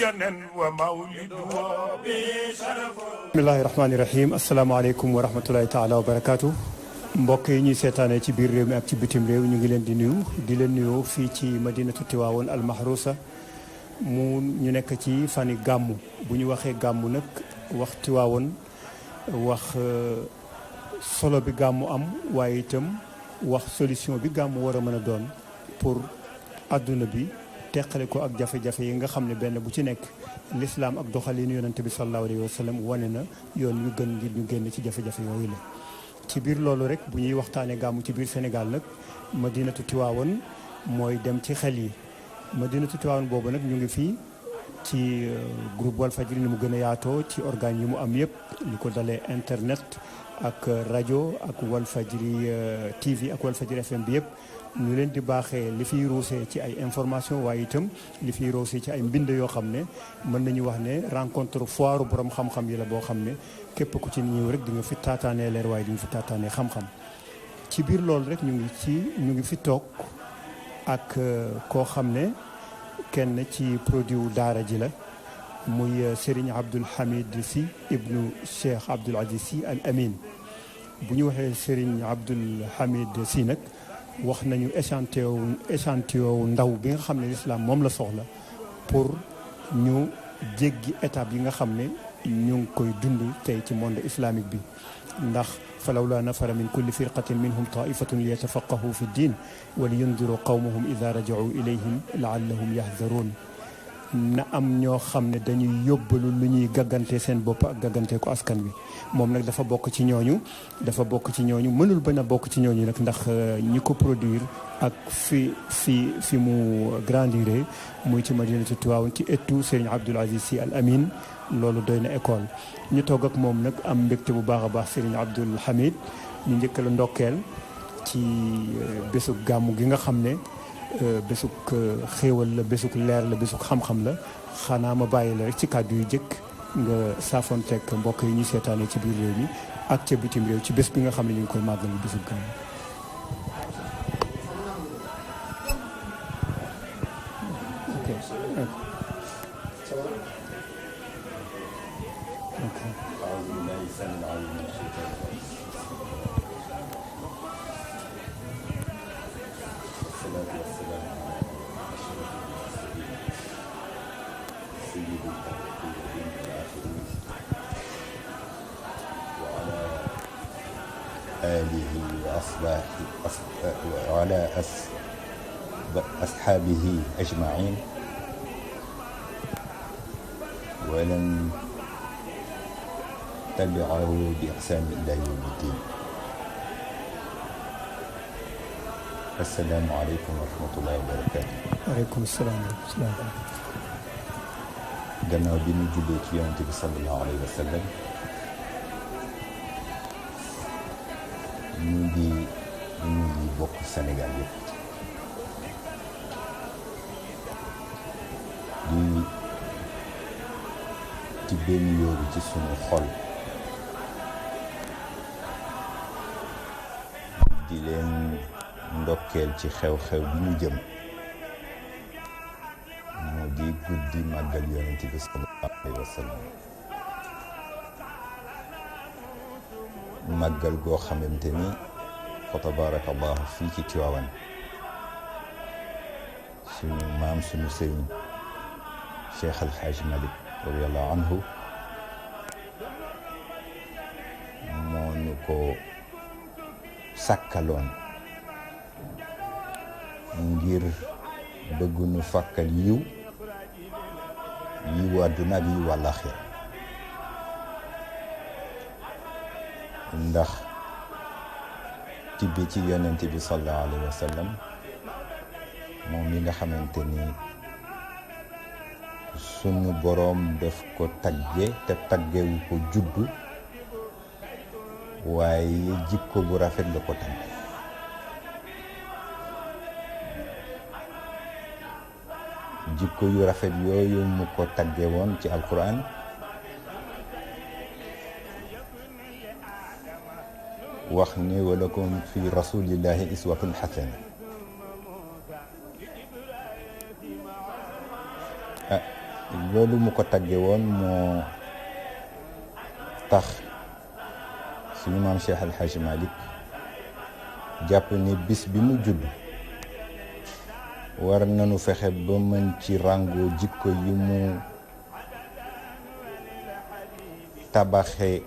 يونن ومولده bismillahi rahmaani rahim asalaamaaleykum wa rahmatulahi taala wa barakaatu mbokk yi ñuy seetaanee ci biir réew mi ak ci bitim réew ñu ngi leen di nuyu di leen nuyoo fii ci madinatu Tiwaawoon almahrusa mu ñu nekk ci fani gàmmu bu ñu waxee gàmmu nag wax Tiwaawoon wax solo bi gàmmu am waaye itam wax solution bi gàmmu war a mën a doon pour adduna bi teqale ko ak jafe-jafe yi nga xam ne benn bu ci nekk lislaam ak doxalin yonante bi sallallahu alayhi wa sallam wane na yoon yu gën ngir ñu génn ci jafe-jafe yooyu la ci biir loolu rek bu ñuy waxtaanee gàmmu ci biir Sénégal nag madinatu Tiwaawoon mooy dem ci xel yi madinatu Tiwaawoon boobu nag ñu ngi fii ci groupe Walfadjri ni mu gën a yaatoo ci organes yi mu am yëpp li ko dalee internet ak rajo ak Walfadjri TV ak Walfadjri FM bi yëpp ñu leen di baaxee li fiy ruusee ci ay information waaye itam li fiy ruusee ci ay mbind yoo xam ne mën nañu wax ne rencontre foire borom xam-xam yi la boo xam ne képp ku ci ñëw rek di nga fi taataanee leer waaye di nga fi taataanee xam-xam ci biir loolu rek ñu ngi fi toog ak koo xam ne kenn ci produit wu daara ji la muy Serigne Abdoul Hamid Sy ibnu Cheikh Abdoul Aziz Sy Al Amin bu ñu waxee Serigne Abdoul Hamid Sy nag wax nañu échantillon ndaw bi nga xam ne l'islam moom la soxla pour ñu jéggi étape yi nga xam ne ñu ngi koy dund tey ci monde islamique bi ndax falawla nafara min kulli firqatin minhum taifatun li yatafaqahu fi ddin wa li yundiru qawmahum ida rajau ilayhim laallahum yahdaruun na am ñoo xam ne dañuy yóbbalu lu ñuy gaggante seen bopp ak gaggante ko askan wi moom nag dafa bokk ci ñooñu mënul bañ a bokk ci ñooñu nag ndax ñi ko produire ak fi mu grandiré muy ci madinatu Tiwaawoon ci ëttu Serigne Abdoul Aziz Sy Al Amin loolu doy na école ñu toog ak moom nag am mbégte bu baax a baax Serigne Abdoul Hamid ñu njëkk la ndokkeel ci bésub gàmmu gi nga xam ne bésuk xéewal la bésuk leer la bésuk xam-xam la xanaa ma bàyyi la rek ci kàddu yu jëkk nga saafonteeg mbokk yi ñuy seetaanee ci biir réew mi ak ca bitim réew ci bés bi nga xam ne ñu ngi koy màggal bésuk gàmmu. آله وعلى أصحابه أجمعين ولن تبعه بإحسان إلى يوم الدين. السلام عليكم ورحمة الله وبركاته. waaleykum salaam wa rahmatulah. gannaaw bi ñu jubbee ci yonent bi sallallahu alayhi wa sallam ñu ngi bokk Sénégal yëpp di ci benn yóoru ci sunu xol di leen ndokkeel ci xew-xew bi ñu jëm moo di guddi màggal yonent bi sallallahu alayhi wa sallam màggal goo xamante ni fa tabarakallahu fii ci Tiwaawan suñu maam suñu sëriñ Cheikh Al Hadj Malick radiyallahu anhu moo ñu ko sàkkaloon ngir bëgg nu fàkkal yiw àdduna ak yiw àllaaxira ndax tibbi ci yonent bi sallallahu alayhi wa sallam moom mi nga xamante ni sunu boroom daf ko tagge te taggewu ko juddu waaye jikko bu rafet la ko tagge jikko yu rafet yooyu mu ko tagge woon ci alquran wax ni walakum fi rasulillahi iswatun xasana loolu mu ko tagge woon moo tax suñu maam Cheikh El Hadj Malick jàpp ni bis bi mu judd war nañu fexe ba mën ci ràngoo jikko yi mu tabaxe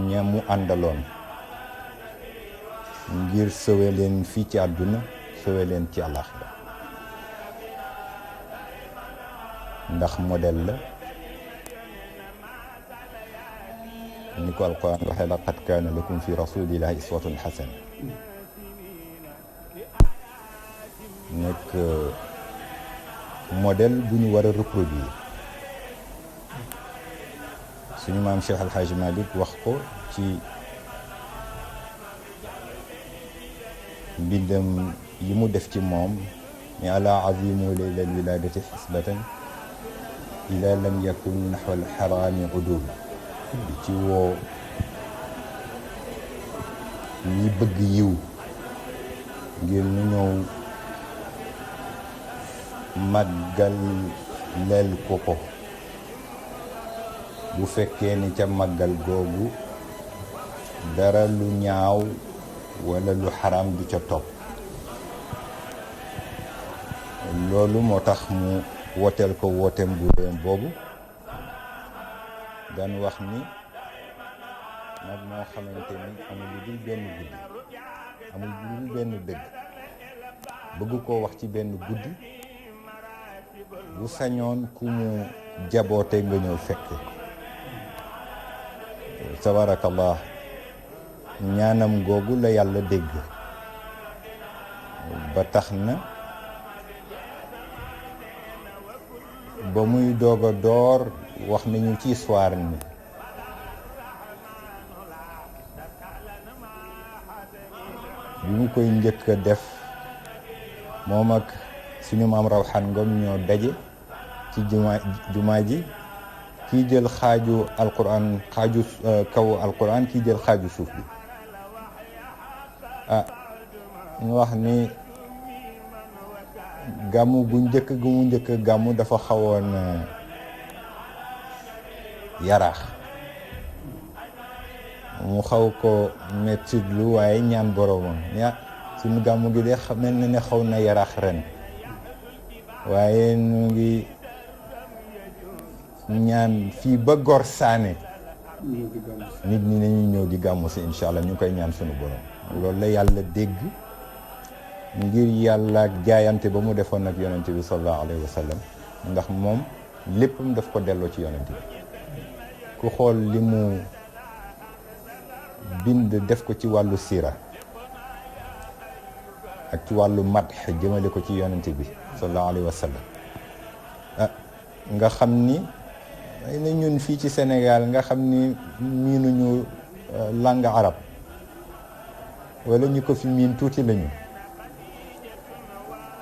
ña mu àndaloon ngir sëwe leen fii ci àdduna sëwe leen ci àllaxira ndax modèle la ni ko alquran waxee laqad kaana lakum fi rasulillahi iswatun xasana nekk modèle bu ñu war a reproduire suñu maam Cheikh El Hadj Malick wax ko ci mbindam yi mu def ci moom ni ala azimu layla alwiladati xisbatan ila lam yakun naxwa alxaraami udul di ci woo ñi bëgg yiw ngir ñu ñëw màggal leel ko bu fekkee ni ca màggal googu dara lu ñaaw wala lu xaram du ca topp loolu moo tax mu wooteel ko wooteem bu réem boobu daan wax ni nag moo xamante ni amul lu dul benn guddi amul lu dul benn dëgg bëgg koo wax ci benn guddi bu sañoon ku mu jaboote nga ñëw fekke tabarakallah ñaanam googu la yàlla dégg ba tax na ba muy doog a door wax nañu ci histoire ni bi mu koy njëkk a def moom ak suñu maam Rawxaan Ngom ñoo daje ci jumaa ji kii jël xaaju alquran xaaju kaw alquran kii jël xaaju suuf bi ñu wax ni gàmmu gu mu njëkk gàmmu dafa xawoon yaraax mu xaw ko mettit lu waaye ñaan boromam ña suñu gàmmu gi de mel na ne xaw na yaraax ren waaye ñu ngi ñaan fii ba Gor Saane nit ñi nañu ñëw di gàmmu si incha allah ñu koy ñaan suñu borom loolu la yàlla dégg ngir yàlla jaayante ba mu defoon ak yonent bi sallallahu alayhi wa sallam ndax moom léppam daf ko delloo ci yonent bi ku xool li mu bind def ko ci wàllu siira ak ci wàllu madh jëmale ko ci yonent bi sallallahu alayhi wa sallam nga xam ni ay na ñun fii ci Sénégal nga xam ni miinuñu langue arab wala ñu ko fi miin tuuti lañu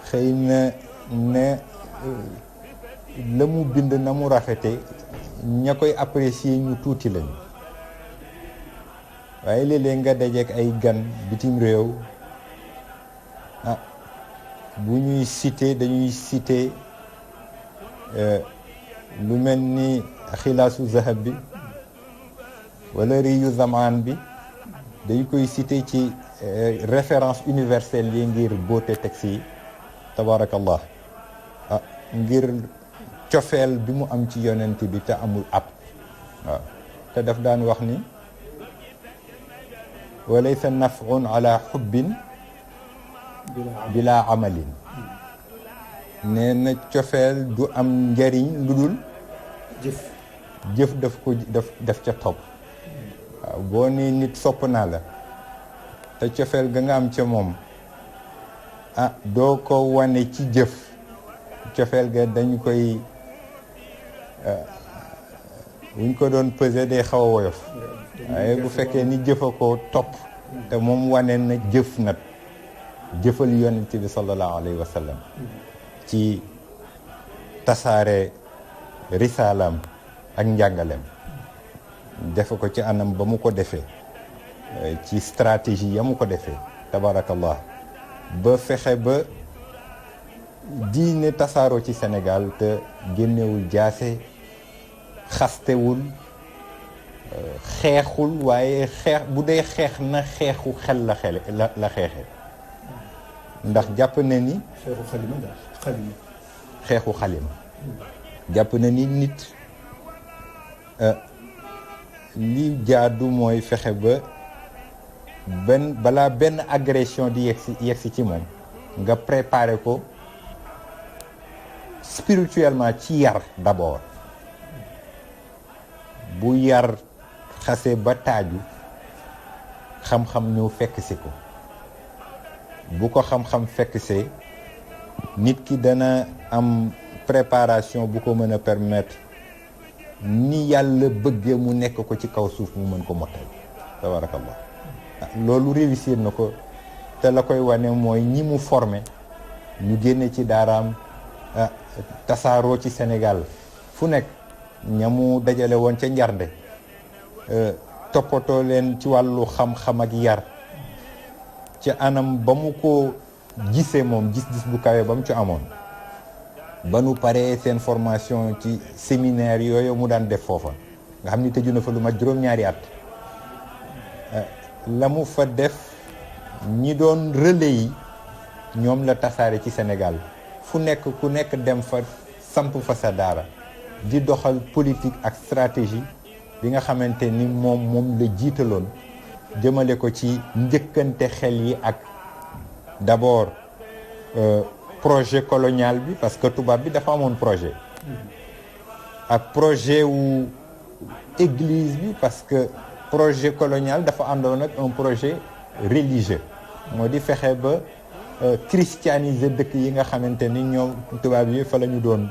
xëy na ne la mu bind na mu rafete ña koy apprécier ñu tuuti lañu waaye léeg-léeg nga dajeek ay gan bitim réew bu ñuy cité dañuy cité lu mel ni xilaasu zahab bi wala riyu zamaan bi dañ koy cité ci référence universelle yi ngir beauté texte yi tabarakallah ngir cofeel bi mu am ci yonent bi te amul ab waaw te daf daan wax ni walaysa naf'un ala xubbin bila amalin nee na cofeel du am njariñ lu dul jëf daf ca topp waaw boo ni nit sopp naa la te cofeel ga nga am ca moom doo ko wane ci jëf cofeel ga dañ koy buñ ko doon peser day xaw a woyof waaye bu fekkee ni jëfa ko topp te moom wane na jëf nag jëfal yonent bi sallallahu alayhi wa sallam ci tasaare risaalam ak njàngaleem defe ko ci anam ba mu ko defee ci stratégie ya mu ko defee tabarakallah ba fexe ba diine tasaaroo ci Sénégal te génnewul jaase xastewul xeexul waaye xeex bu dee xeex na xeexu xel la xeexe ndax jàpp na ni xeexu xalima jàpp na ni nit li jaadu mooy fexe ba balaa benn agression di yegsi ci moom nga préparer ko spirituellement ci yar d'abord bu yar xase ba taaju xam-xam ñëw fekk si ko bu ko xam-xam fekk see nit ki dana am préparation bu ko mën a permettre ni yàlla bëggee mu nekk ko ci kaw suuf mu mën ko mottal tabarakallah loolu réussir na ko te la koy wane mooy ñi mu formé ñu génne ci daaraam tasaaroo ci Sénégal fu nekk ñamu dajale woon ca njarnde toppatoo leen ci wàllu xam-xam ak yar ci anam ba mu ko gisee moom gis-gis bu kawe ba mu ci amoon ba nu paree seen formation ci séminaire yooyu mu daan def foofa nga xam ni tëju na fa lu mat juróom-ñaari at la mu fa def ñi doon relais yi ñoom la tasaare ci Sénégal fu nekk ku nekk dem fa samp fa sa daara di doxal politique ak stratégie bi nga xamante ni moom la jiitaloon jëmale ko ci njëkkante xel yi ak d'abord projet colonial bi parce que tubaab bi dafa amoon projet ak projet wu église bi parce que projet colonial dafa àndoon ak un projet religieux moo di fexe ba christianiser dëkk yi nga xamante ni ñoom tubaab yi fa la ñu doon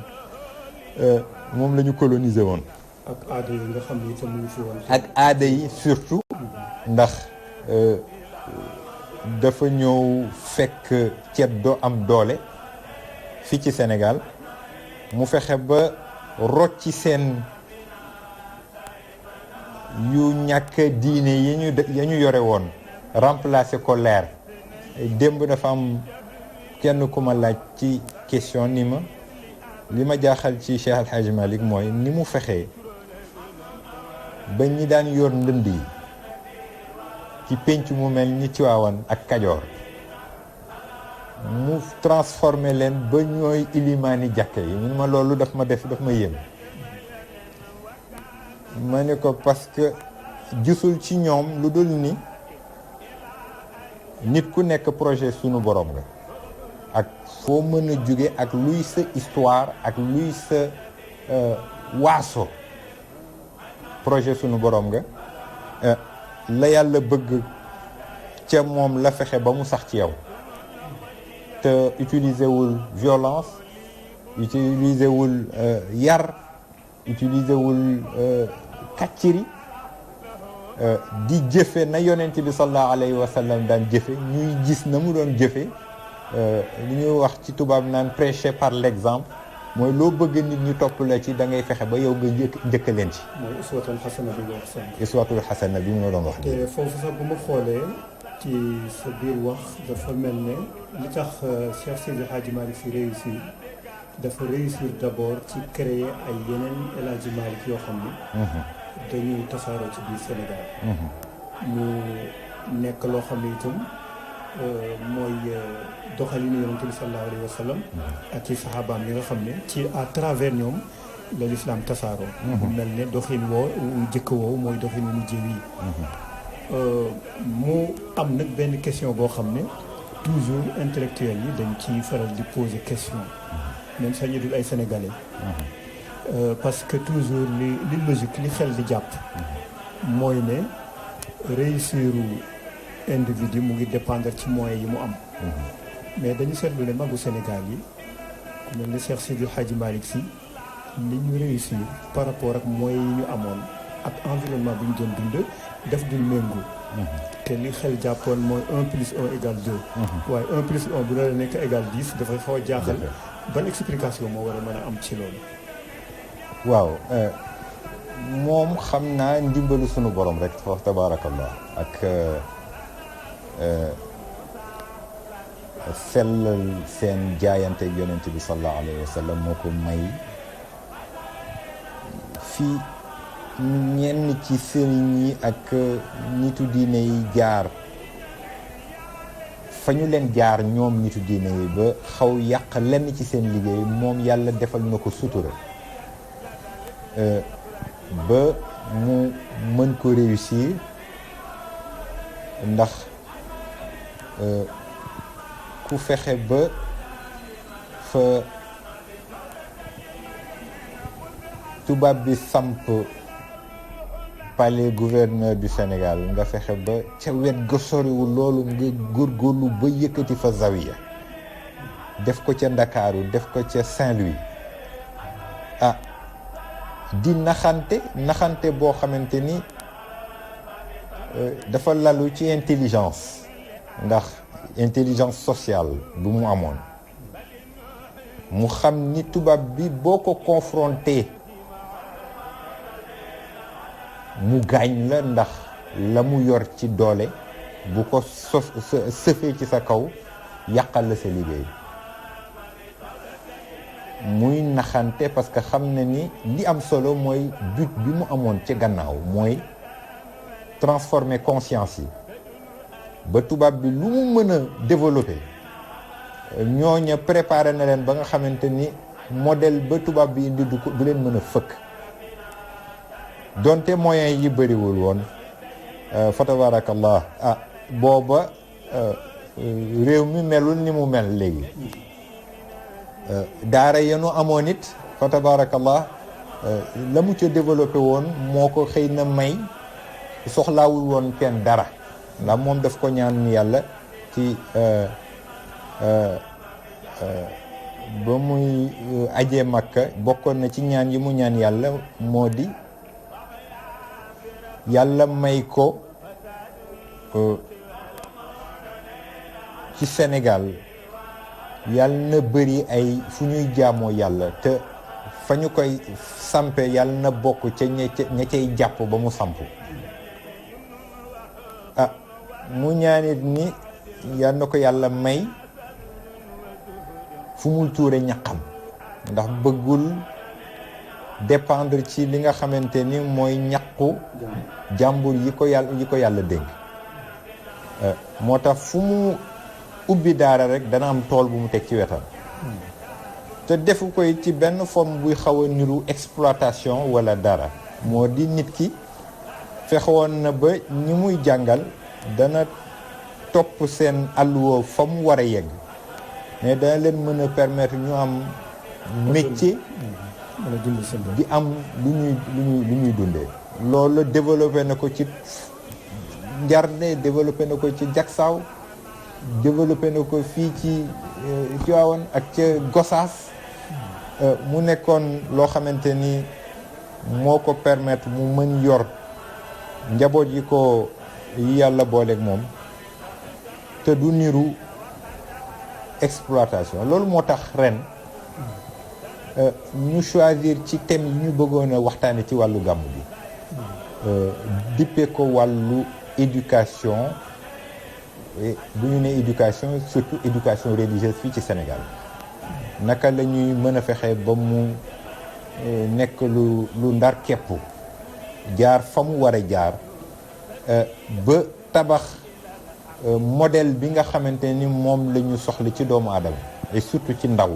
moom la ñu coloniser woon. ak aada yi nga xam ni itam mu ngi fi woon. ak aada yi surtout ndax dafa ñëw fekk ceddo am doole fii ci Sénégal mu fexe ba rocc ci seen yu ñàkk diine yi ñu yore woon remplacer ko leer démb dafa am kenn ku ma laaj ci question ni ma li ma jaaxal ci Cheikh Al Hadj Malick mooy ni mu fexee ba ñi daan yor ndënd yi ci pénc mu mel ni Tiwaawan ak Kajoor mu transformé leen ba ñooy ilimaani jàkke yi mun ma loolu daf ma yéem ma ne ko parce que gisul ci ñoom lu dul ni nit ku nekk projet sunu borom nga ak foo mën a jóge ak luy sa histoire ak luy sa waaso projet sunu borom nga la yàlla bëgg ca moom la fexe ba mu sax ci yow te utiliser wul violence utiliser wul yar utiliser wul kàcciri di jëfe na yonent bi sallallahu alayhi wa sallam daan jëfe ñuy gis na mu doon jëfe li ñuy wax ci tubaab naan prêcher par l'exemple mooy loo bëgg nit ñi topp la ci da ngay fexe ba yow nga njëkk leen ci. mooy uswatul xasana bi nga wax sànq. uswatul xasana bi ñu doon wax. te foofu sax bu ma xoolee ci sa biir wax dafa mel ne li tax Cheikh Seydi Hadji Malick Sy réussir dafa réussir d'abord ci créer ay yeneen El Hadji Malick yoo xam ni. dañuy tasaaroo ci biir Sénégal. mu nekk loo xam ne itam mooy doxalinu yonent bi sallallahu alayhi wa sallam ak ci saxaabaam yi nga xam ne ci à travers ñoom la l'islam tasaaroo. mu mel ne doxin woo jëkk woowu mooy doxinu mujj wi. mu am nag benn question boo xam ne toujours intellectuels yi dañ ci faral di poser question même sax ñu dul ay sénégalais. parce que toujours li logique li xel di jàpp mooy ne réussiru individu mu ngi dépendre ci moyens yi mu am. mais dañu seetlu ne magu Sénégal yi ku mel ni Cheikh Seydi Hadji Malick Sy li ñu réussir par rapport ak moyens yi ñu amoon ak environnement bi ñu doon dund def dul méngoo. te li xel jàppoon mooy 1 plus 1 égale 2. waaye 1 plus 1 bu la nekk égale 10 dafay xaw a jaaxal. ban explication moo war a mën a am ci loolu. waaw moom xam naa ndimbalu sunu borom rek fa tabaarakallah ak sellal seen jaayante yonent bi sallallahu alayhi wa sallam moo ko may fii ñenn ci sëriñ yi ak nitu diine yi jaar fa ñu leen jaar ñoom nitu diine yi ba xaw yàq lenn ci seen liggéey moom yàlla defal na ko sutura ba mu mën ko réussir ndax ku fexe ba fa tubaab bi samp palais gouverneur du Sénégal nga fexe ba ca wet ga soriwul loolu nga góorgóorlu ba yëkkati fa zawiya def ko ca Ndakaaru def ko ca Saint-Louis di naxante boo xamante ni dafa lalu ci intelligence ndax intelligence sociale bu mu amoon mu xam ni tubaab bi boo ko confronté mu gaañ la ndax la mu yor ci doole bu ko sëfee ci sa kaw yàqal la sa liggéey muy naxante parce que xam na ni li am solo mooy but bi mu amoon ci gannaaw mooy transformer conscience yi ba tubaab bi lu mu mën a développer ñooña préparé na leen ba nga xamante ni modèle ba tubaab bi indi du leen mën a fëkk donte moyens yi bëriwul woon fa tabarakallah booba réew mi melul ni mu mel léegi daara yenu amoon it fa tabarakallah la mu ca développé woon moo ko xëy na may soxlaawul woon kenn dara ndax moom daf ko ñaan yàlla ci ba muy ajee Makka bokkoon na ci ñaan yi mu ñaan yàlla moo di yàlla may ko ci Sénégal yàlla na bëri ay fu ñuy jaamoo yàlla te fa ñu koy sampe yàlla na bokk ca ña cay jàpp ba mu samp mu ñaanit ni yàlla na ko yàlla may fu muy tuure ñaqam ndax bëggul dépendre ci li nga xamante ni mooy ñaqu jàmbur yi ko yàlla dénk moo tax fu mu ubbi daara rek dana am tool bu mu teg ci wetam te defu koy ci benn forme buy xaw a niru exploitation wala dara moo di nit ki fexewoon na ba ñi muy jàngal dana topp seen alluwa fa mu war a yegg mais dana leen mën a permettre ñu am métier di am lu ñuy dundee loolu développé na ko ci Njarne développé na ko ci Jaksaaw développé na ko fii ci Tivaouane ak ca Gossas mu nekkoon loo xamante ni moo ko permettre mu mën yor njaboot yi ko yàlla booleeg moom te du niru exploitation loolu moo tax ren ñu choisir ci thème yi ñu bëggoon a waxtaane ci wàllu gàmmu bi dippe ko wàllu éducation bu ñu nee éducation surtout éducation religieuse fii ci Sénégal naka la ñuy mën a fexe ba mu nekk lu ndar képp jaar fa mu war a jaar ba tabax modèle bi nga xamante ni moom la ñu soxla ci doomu aadama et surtout ci ndaw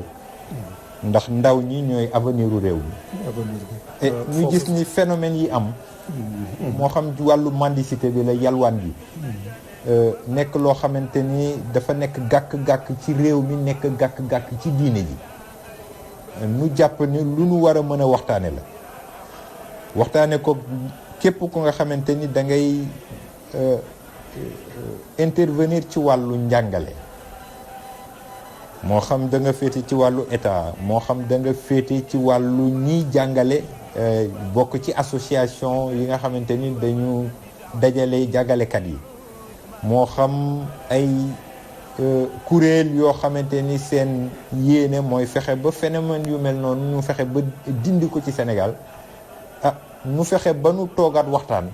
ndax ndaw ñi ñooy avenir u réew mi et ñu gis ni phénomène yi am moo xam ci wàllu mendicité bi la yalwaan bi nekk loo xamante ni dafa nekk gàkk-gàkk ci réew mi nekk gàkk-gàkk ci diine ji nu jàpp ni lu nu war a mën a waxtaane la waxtaane ko képp ku nga xamante ni da ngay intervenir ci wàllu njàngale moo xam da nga féete ci wàllu état moo xam da nga féete ci wàllu ñiy jàngale bokk ci association yi nga xamante ni dañu dajale jàngalekat yi moo xam ay kuréel yoo xamante ni seen yéene mooy fexe ba phénomène yu mel noonu ñu fexe ba dindi ko ci Sénégal ñu fexe ba nu toogaat waxtaan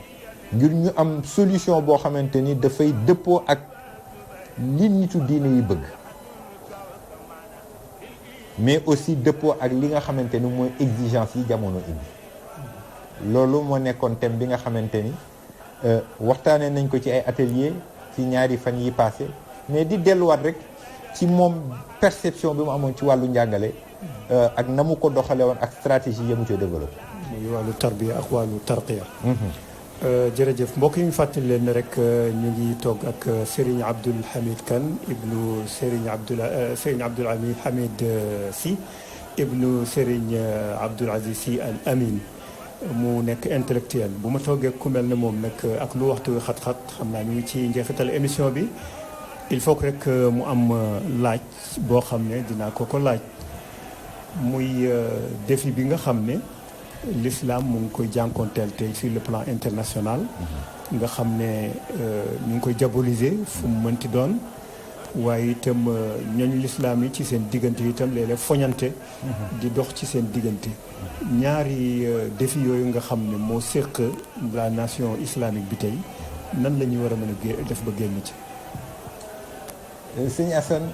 ngir ñu am solution boo xamante ni dafay dëppoo ak li nitu diine yi bëgg mais aussi dëppoo ak li nga xamante ni mooy exigence yi jamono indi. loolu moo nekkoon thème bi nga xamante ni waxtaanee nañ ko ci ay atelier ci ñaari fan yi passé mais di delluwaat rek ci moom perception bi mu amoon ci wàllu njàngale ak na mu ko doxale woon ak stratégie yi mu ci développé. muy wàllu tarbiya ak wàllu tarqiya. jërëjëf mbokk yi ñu fàttali leen ne rek ñu ngi toog ak Serigne Abdoul Hamid Kane ibnu Serigne Abdoul Hamid Sy ibnu Serigne Abdoul Aziz Sy Al Amin mu nekk intellectuel bu ma toogee ku mel ne moom nag ak lu waxtu wi xat-xat xam naa ñu ngi ci njeexital émission bi il faut que rek mu am laaj boo xam ne dinaa ko laaj muy défi bi nga xam ne l'islam mu ngi koy jànkoonteel tey sur le plan international nga xam ne ñu ngi koy diaboliser fu mu mënti doon waaye itam ñooñu l'islam yi ci seen diggante itam léeg-léeg foñante di dox ci seen diggante ñaari défi yooyu nga xam ne moo séq la nation islamique bi tey nan la ñuy war a mën a def ba génn ci. sëñ Assane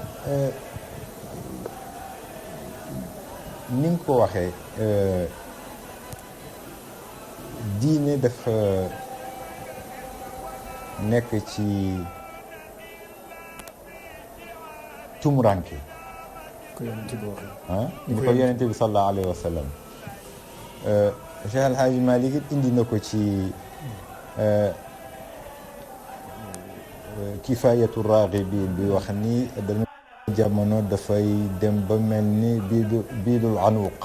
ni nga ko waxee diine dafa nekk ci tumuranke ko yonente bi waxee ni ko yonente bi sallallahu alayhi wa sallam Cheikh El Hadj Malick indi na ko ci kifayatu raghibin bi wax ni dañu jamono dafay dem ba mel ni biidul anuq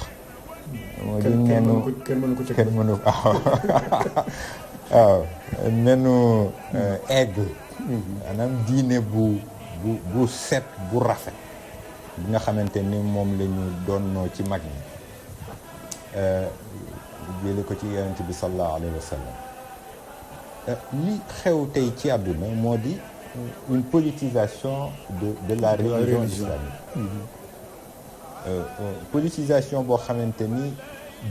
moo di nenu kenn mënu waaw nenu aigle maanaam diine bu set bu rafet bi nga xamante ni moom la ñu doonnoo ci mag ñi jële ko ci yonent bi sallallahu alayhi wa sallam li xew tey ci àdduna moo di une politisation de la religion islamique politisation boo xamante ni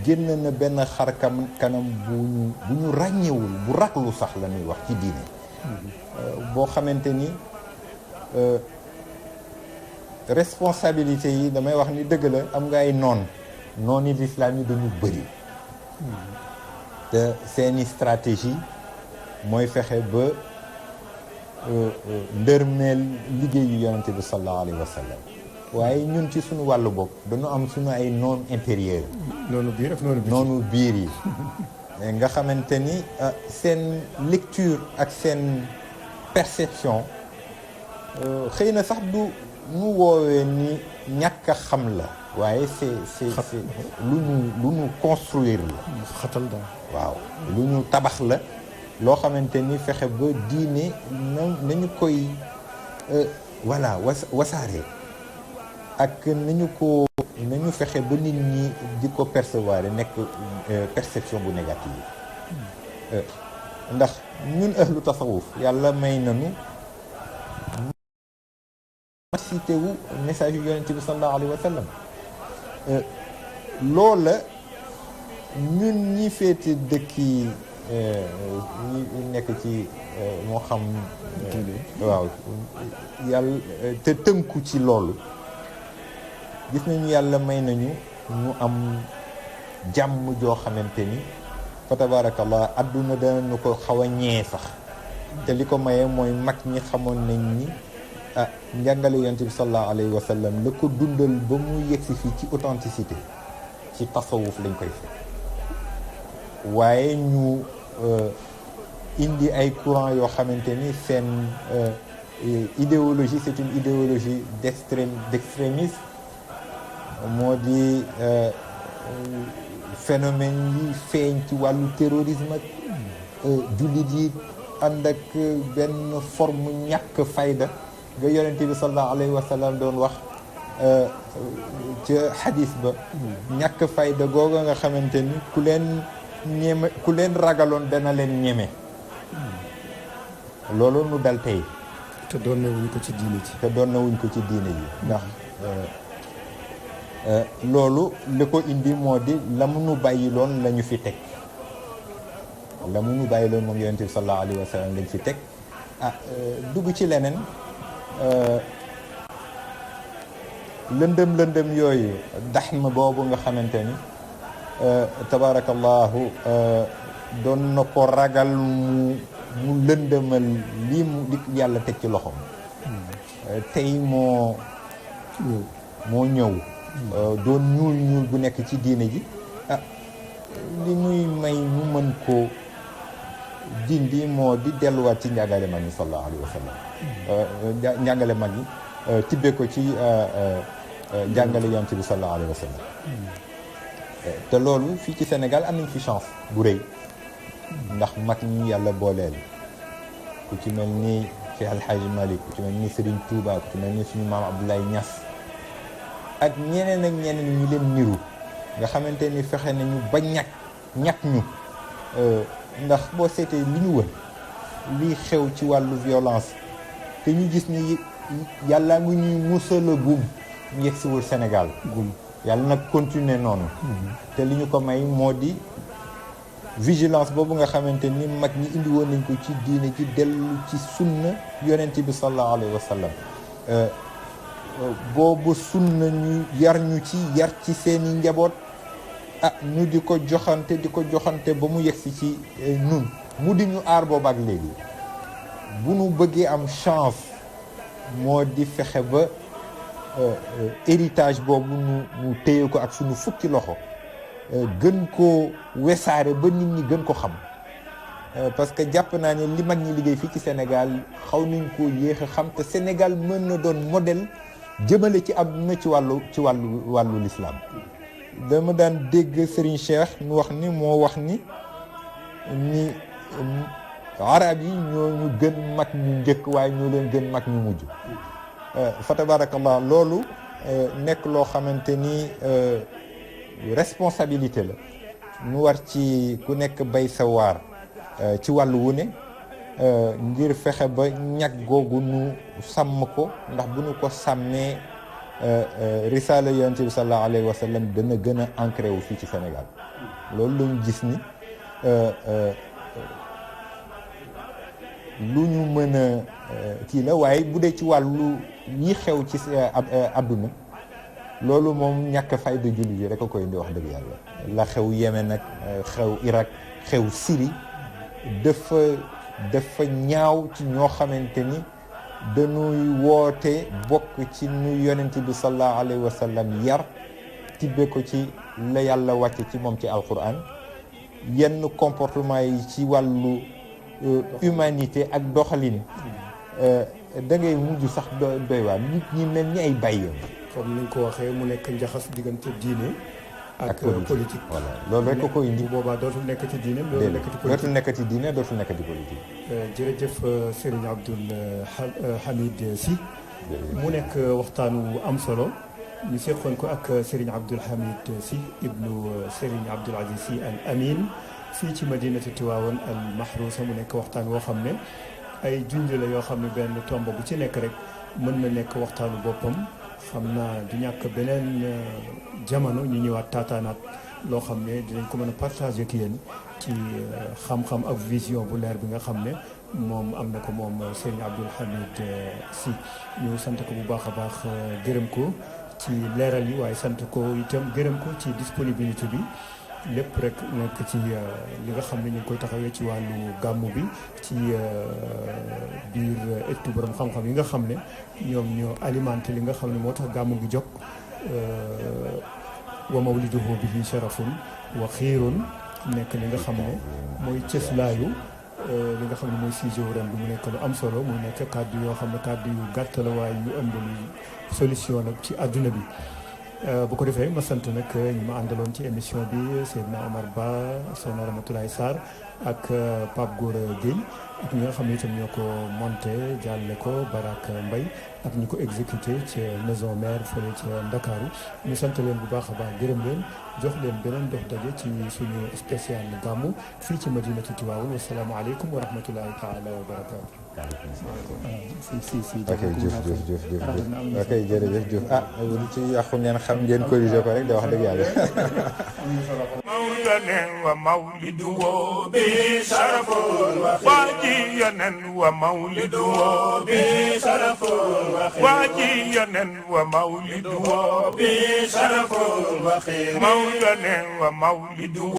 génn na benn xar kanam bu ñu ràññewul bu raglu sax la ñuy wax ci diine boo xamante ni responsabilité yi damay wax ni dëgg la am nga ay nooni l'islam yi dañu bëri te seeni stratégie mooy fexe ba ndërmeel liggéeyu yonente bi sallallahu alayhi wa sallam waaye ñun ci suñu wàllu bopp dañu am suñu ay noon intérieur noonu biir yi nga xamante ni seen lecture ak seen perception xëy na sax du ñu woowee ni ñàkk a xam la waaye c'est lu ñu construire la xatal daal waaw lu ñu tabax la loo xamante ni fexe ba diine nañu koy voilà wasaare ak nañu fexe ba nit ñi di ko percevoir nekk perception bu négative ndax ñun ahlu tasawuf yàlla may nañu cité wu message yu yonente bi sallallahu alayhi wa sallam loola ñun ñi féete dëkki ñi nekk ci moo xam waaw yàlla te tënku ci loolu gis nañu yàlla may nañu ñu am jàmm joo xamante ni fa tabarakallah adduna danañu ko xaw a ñee sax te li ko mayee mooy mag ñi xamoon nañ ni njàngale yonent bi sallallahu alayhi wa sallam la ko dundal ba mu yegsi fii ci authenticité ci tasawuf lañ koy fekk waaye ñu indi ay courant yoo xamante ni seen idéologie c'est une idéologie d'extrémisme moo di phénomène yi feeñ ci wàllu terrorisme ak jullit yi ànd ak benn forme ñàkk fayda nga yonente bi sallallahu alayhi wa sallam doon wax ca xadis ba ñàkk fayda googa nga xamante ni ku leen ragaloon dana leen ñeme loolu nu dal tey te doon na wuñ ko ci diine ji ndax loolu li ko indi moo di la mu nu bàyyi loon la ñu fi teg la mu nu bàyyi loon moom yonente bi sallallahu alayhi wa sallam lañ fi teg dugg ci leneen lëndëm yooyu daxma boobu nga xamante ni tabarakallahu doon na ko ragal mu lëndëmal lii mu li yàlla teg ci loxoom tey moo ñëw doon ñuul bu nekk ci diine ji li muy may ñu mën ko dindi moo di delluwaat ci njàngale mag ñi sallallahu alayhi wa sallam njàngale mag ñi tibbe ko ci njàngale yonent bi sallallahu alayhi wa sallam te loolu fii ci Sénégal am nañ fi chance bu rëy ndax mag ñi yàlla booleel ku ci mel ni Cheikh El Hadji Malick ku ci mel ni Serigne Touba ku ci mel ni suñu maam Abdoulaye Niass ak ñeneen ñu leen niru nga xamante ni fexe nañu ba ñàkk ñu ndax boo seetee li ñu wër lii xew ci wàllu violence te ñu gis ni yàlla ngi ñuy musala gum yegsiwul Sénégal gum yàlla nag continuer noonu te li ñu ko may moo di vigilance boobu nga xamante ni mag ñi indi woon nañ ko ci diine ci dellu ci sunna yonent bi sallallahu alayhi wa sallam boobu sunna ñu yar ci seeni njaboot ñu di ko joxante ba mu yegsi ci nun mu di ñu aar boobu ak léegi bu nu bëggee am chance moo di fexe ba héritage boobu nu téye ko ak suñu fukki loxo gën koo wesaare ba nit ñi gën ko xam parce que jàpp naa ne li mag ñi liggéey fii ci Sénégal xaw nañ koo yéex a xam te Sénégal mën na doon modèle jëmale ci àdduna ci wàllu l'islam dama daan dégg Serigne Cheikh mu wax ni moo wax ni arab yi ñoo ñu gën mag ñu njëkk waaye ñoo leen gën mag ñu mujj fa tabarakallah loolu nekk loo xamante ni responsabilité la ñu war ci ku nekk bay sa waar ci wàllu wu ne ngir fexe ba ñag googu nu sàmm ko ndax bu nu ko sàmmee risaala yonent bi sallallahu alayhi wa sallam dana gën a ancré wu fii ci Sénégal loolu lañu gis ni lu ñu mën a kii la waaye bu dee ci wàllu yi xew ci àdduna loolu moom ñàkk fayda jullit yi rek a koy indi wax dëgg yàlla la xew Yémen nag xew Irak xew Syrie dafa ñaaw ci ñoo xamante ni dañuy woote bokk ci nu yonent bi sallallahu alayhi wa sallam yar tibbe ko ci la yàlla wàcce ci moom ci alquran yenn comportement yi ci wàllu humanité ak doxalin da ngay mujj sax doy waar nit ñi mel ni ay bàyyam comme ni nga ko waxee mu nekk njaxas diggante diine ak politique. voilà loolu rek ko indi. bu boobaa dootul nekk ci diine. dootul nekk ci diine dootul nekk ci politique. jërëjëf Serigne Abdoul Hamid Sy. mu nekk waxtaanu am solo ñu seqoon ko ak Serigne Abdoul Hamid Sy ibnu Serigne Abdoul Aziz Sy Al Amin fii ci madinatu Tiwaawan al Mahrousa mu nekk waxtaan woo xam ne ay junj la yoo xam ne benn tomb bu ci nekk rek mën na nekk waxtaanu boppam. xam naa du ñàkk beneen jamono ñu ñëwaat taataanaat loo xam ne dinañ ko mën a partager ak yéen ci xam-xam ak vision bu leer bi nga xam ne moom am na ko moom Serigne Abdoul Hamid Sy ñu sant ko bu baax a baax gërëm ko ci leeral yi waaye sant ko itam gërëm ko ci disponibilité bi lépp rek nekk ci li nga xam ne ñu ngi koy taxawee ci wàllu gàmmu bi ci biir ëttu borom xam-xam yi nga xam ne ñoom ñoo alimenté li nga xam ne moo tax gàmmu gi jóg wa mawliduhu bihi sharafun wa xiirun nekk li nga xam ne mooy cëslaayu li nga xam ne mooy sujet ren bi mu nekk lu am solo mu nekk kàddu yoo xam ne kàddu yu gàtt la waaye yu ëmb lu solution la ci àdduna bi. bu ko defee ma sant nag ñi ma àndaloon ci émission bi Seydina Omar Ba Soxna Ramatoulaye Sarr ak Pape Gora Gueye ak ñi nga xam ne itam ñoo ko monté jàlle ko Barak Mbaye ak ñi ko exécuté ci maison mère fële ci Ndakaaru ñu sant leen bu baax a baax gërëm leen jox leen beneen dox daje ci suñu spécial gàmmu fii ci Madinatu Tiwaawan wasalaamaaleykum wa rahmatulahi taala wa barakaatu. ok jëf ok jërëjëf jëf ci yàqu ngeen xam ngeen corrigé ko rek da wax dëgg yàlla مولانا ومولده به شرف واجينا ومولده به شرف واجينا ومولده به شرف مولانا ومولده